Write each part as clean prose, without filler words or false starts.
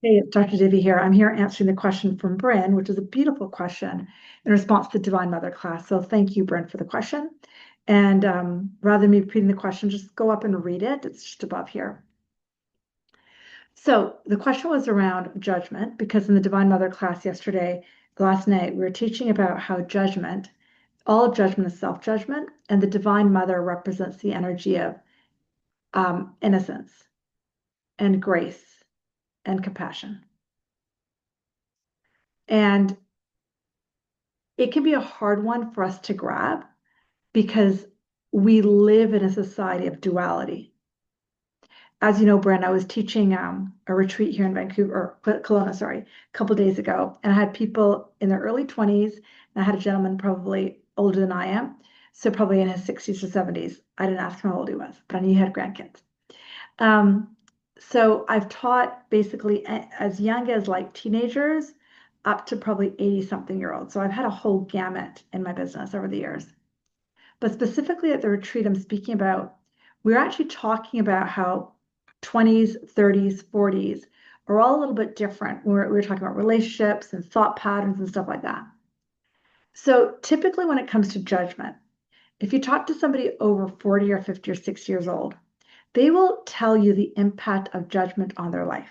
Hey, it's Dr. Divi here. I'm here answering the question from Bryn, which is a beautiful question in response to the Divine Mother class. So thank you, Bryn, for the question. And rather than me repeating the question, just go up and read it. It's just above here. So the question was around judgment, because in the Divine Mother class last night, we were teaching about how all judgment is self-judgment, and the Divine Mother represents the energy of innocence and grace and compassion. And it can be a hard one for us to grab because we live in a society of duality. As you know, Brent, I was teaching a retreat here in Vancouver, or Kelowna, sorry, a couple days ago, and I had people in their early 20s, and I had a gentleman probably older than I am, so probably in his 60s or 70s. I didn't ask him how old he was, but I knew he had grandkids. So I've taught basically as young as like teenagers up to probably 80-something-year-olds. So I've had a whole gamut in my business over the years. But specifically at the retreat I'm speaking about, we're actually talking about how 20s, 30s, 40s are all a little bit different. We're talking about relationships and thought patterns and stuff like that. So typically when it comes to judgment, if you talk to somebody over 40 or 50 or 60 years old, they will tell you the impact of judgment on their life.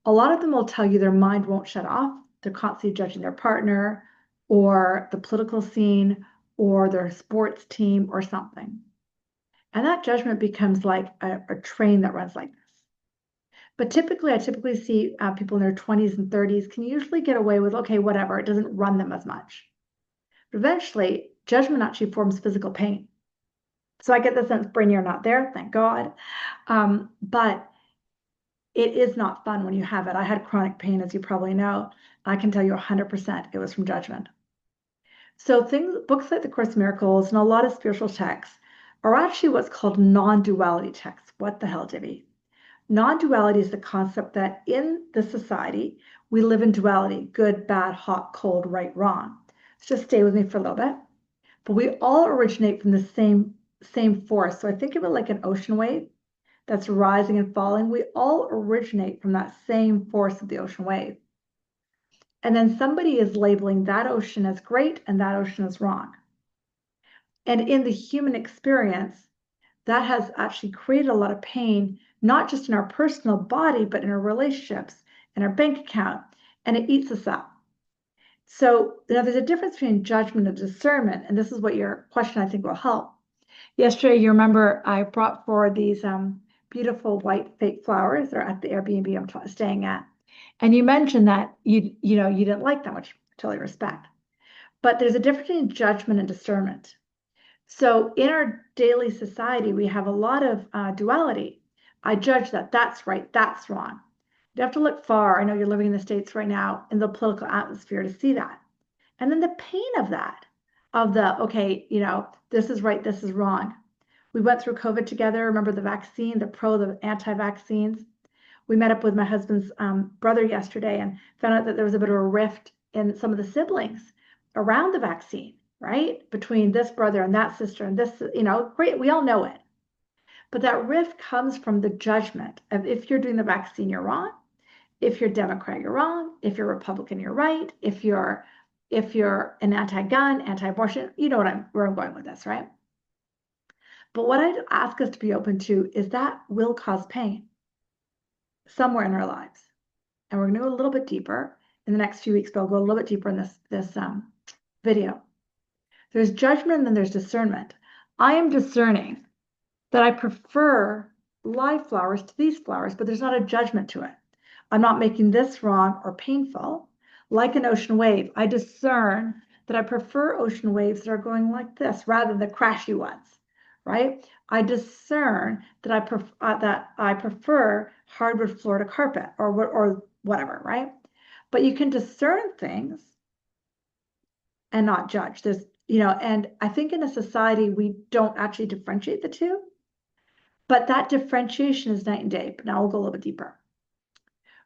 A lot of them will tell you their mind won't shut off. They're constantly judging their partner or the political scene or their sports team or something. And that judgment becomes like a train that runs like this. But I typically see people in their 20s and 30s can usually get away with, okay, whatever, it doesn't run them as much. But eventually, judgment actually forms physical pain. So I get the sense, Bryn, you're not there, thank God. But it is not fun when you have it. I had chronic pain, as you probably know. I can tell you 100% it was from judgment. So books like The Course in Miracles and a lot of spiritual texts are actually what's called non-duality texts. What the hell, Divi? Non-duality is the concept that in this society, we live in duality, good, bad, hot, cold, right, wrong. So just stay with me for a little bit. But we all originate from the same force. So I think of it like an ocean wave that's rising and falling. We all originate from that same force of the ocean wave. And then somebody is labeling that ocean as great and that ocean as wrong. And in the human experience, that has actually created a lot of pain, not just in our personal body, but in our relationships, in our bank account, and it eats us up. So now there's a difference between judgment and discernment, and this is what your question I think will help. Yesterday, you remember I brought forward these beautiful white fake flowers that are at the Airbnb I'm staying at, and you mentioned that you didn't like them, which I totally respect. But there's a difference between judgment and discernment. So in our daily society, we have a lot of duality. I judge that that's right, that's wrong. You have to look far. I know you're living in the States right now in the political atmosphere to see that. And then the pain of that, okay, this is right, this is wrong. We went through COVID together. Remember the vaccine, the anti-vaccines. We met up with my husband's brother yesterday and found out that there was a bit of a rift in some of the siblings around the vaccine, right? Between this brother and that sister and this, great, we all know it. But that rift comes from the judgment of if you're doing the vaccine, you're wrong. If you're Democrat, you're wrong. If you're Republican, you're right. If you're an anti-gun, anti-abortion, you know where I'm going with this, right? But what I'd ask us to be open to is that will cause pain somewhere in our lives. And we're going to go a little bit deeper in the next few weeks, but I'll go a little bit deeper in this video. There's judgment and then there's discernment. I am discerning that I prefer live flowers to these flowers, but there's not a judgment to it. I'm not making this wrong or painful. Like an ocean wave, I discern that I prefer ocean waves that are going like this rather than the crashy ones, right? I discern that I prefer hardwood Florida carpet or whatever, right? But you can discern things and not judge. And I think in a society we don't actually differentiate the two, but that differentiation is night and day. But now we'll go a little bit deeper.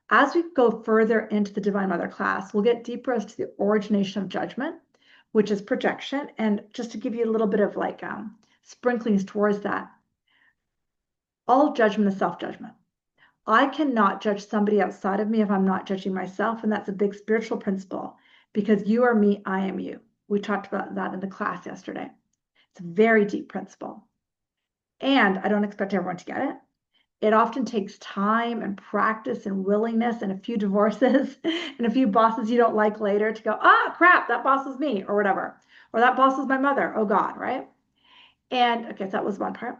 As we go further into the Divine Mother class, we'll get deeper as to the origination of judgment, which is projection. And just to give you a little bit of like sprinklings towards that, all judgment is self-judgment. I cannot judge somebody outside of me if I'm not judging myself. And that's a big spiritual principle because you are me, I am you. We talked about that in the class yesterday. It's a very deep principle. And I don't expect everyone to get it. It often takes time and practice and willingness and a few divorces and a few bosses you don't like later to go, ah, crap, that boss is me or whatever. Or that boss is my mother. Oh God, right? And okay, so that was one part.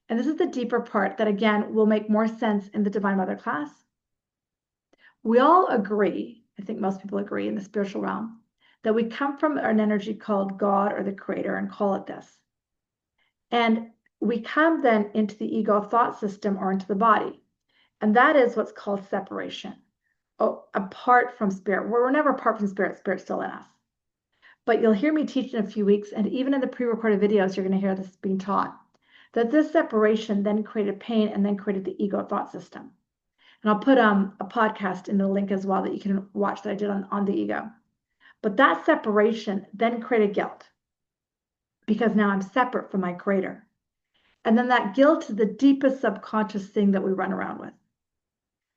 And this is the deeper part that, again, will make more sense in the Divine Mother class. We all agree, I think most people agree in the spiritual realm, that we come from an energy called God or the Creator and call it this. And we come then into the ego thought system or into the body. And that is what's called separation. Oh, apart from spirit. We're never apart from spirit. Spirit's still in us. But you'll hear me teach in a few weeks, and even in the pre-recorded videos, you're going to hear this being taught, that this separation then created pain and then created the ego thought system. And I'll put a podcast in the link as well that you can watch that I did on the ego. But that separation then created guilt because now I'm separate from my creator. And then that guilt is the deepest subconscious thing that we run around with.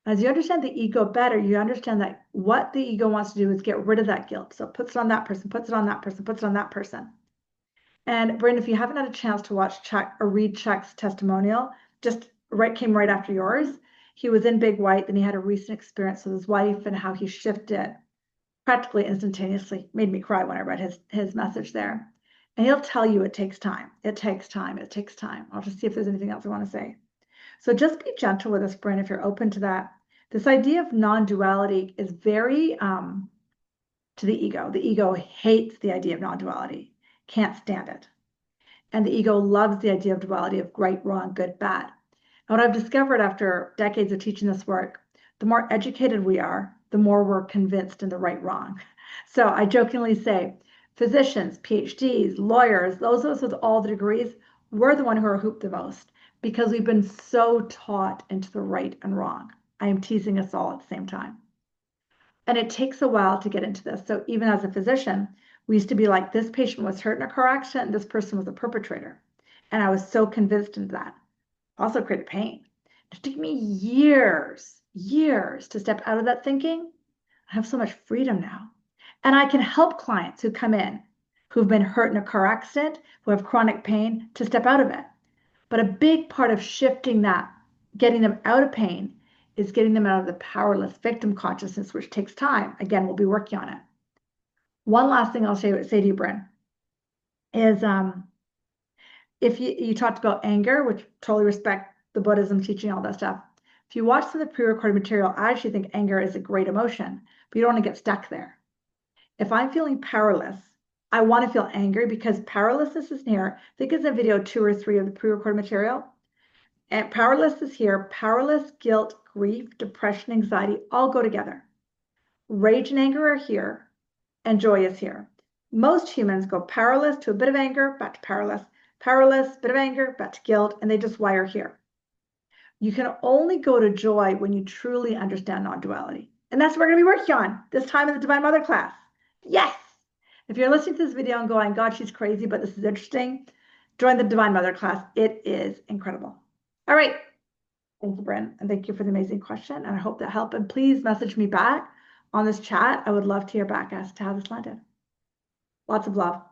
As you understand the ego better, you understand that what the ego wants to do is get rid of that guilt. So it puts it on that person, puts it on that person, puts it on that person. And Brandon, if you haven't had a chance to watch Chuck or read Chuck's testimonial, came right after yours. He was in Big White, then he had a recent experience with his wife and how he shifted practically instantaneously. Made me cry when I read his message there. And he'll tell you it takes time. It takes time. It takes time. I'll just see if there's anything else I want to say. So just be gentle with us, Bryn, if you're open to that. This idea of non-duality is very to the ego. The ego hates the idea of non-duality, can't stand it. And the ego loves the idea of duality of right, wrong, good, bad. And what I've discovered after decades of teaching this work, the more educated we are, the more we're convinced in the right, wrong. So I jokingly say, physicians, PhDs, lawyers, those of us with all the degrees, we're the one who are hooped the most because we've been so taught into the right and wrong. I am teasing us all at the same time. And it takes a while to get into this. So even as a physician, we used to be like, this patient was hurt in a car accident and this person was a perpetrator. And I was so convinced into that. Also created pain. It took me years to step out of that thinking. I have so much freedom now. And I can help clients who come in who've been hurt in a car accident, who have chronic pain, to step out of it. But a big part of shifting that, getting them out of pain, is getting them out of the powerless victim consciousness, which takes time. Again, we'll be working on it. One last thing I'll say to you, Bryn, is if you talked about anger, which totally respect the Buddhism teaching, all that stuff. If you watch some of the pre-recorded material, I actually think anger is a great emotion, but you don't want to get stuck there. If I'm feeling powerless, I want to feel angry because powerlessness is here. I think it's in video 2 or 3 of the pre-recorded material. And powerless is here. Powerless, guilt, grief, depression, anxiety all go together. Rage and anger are here, and joy is here. Most humans go powerless to a bit of anger, back to powerless, powerless, bit of anger, back to guilt, and they just wire here. You can only go to joy when you truly understand non-duality. And that's what we're going to be working on this time in the Divine Mother class. Yes! If you're listening to this video and going, God, she's crazy, but this is interesting, join the Divine Mother class. It is incredible. All right. Thank you, Bryn, and thank you for the amazing question. And I hope that helped. And please message me back on this chat. I would love to hear back as to how this landed. Lots of love.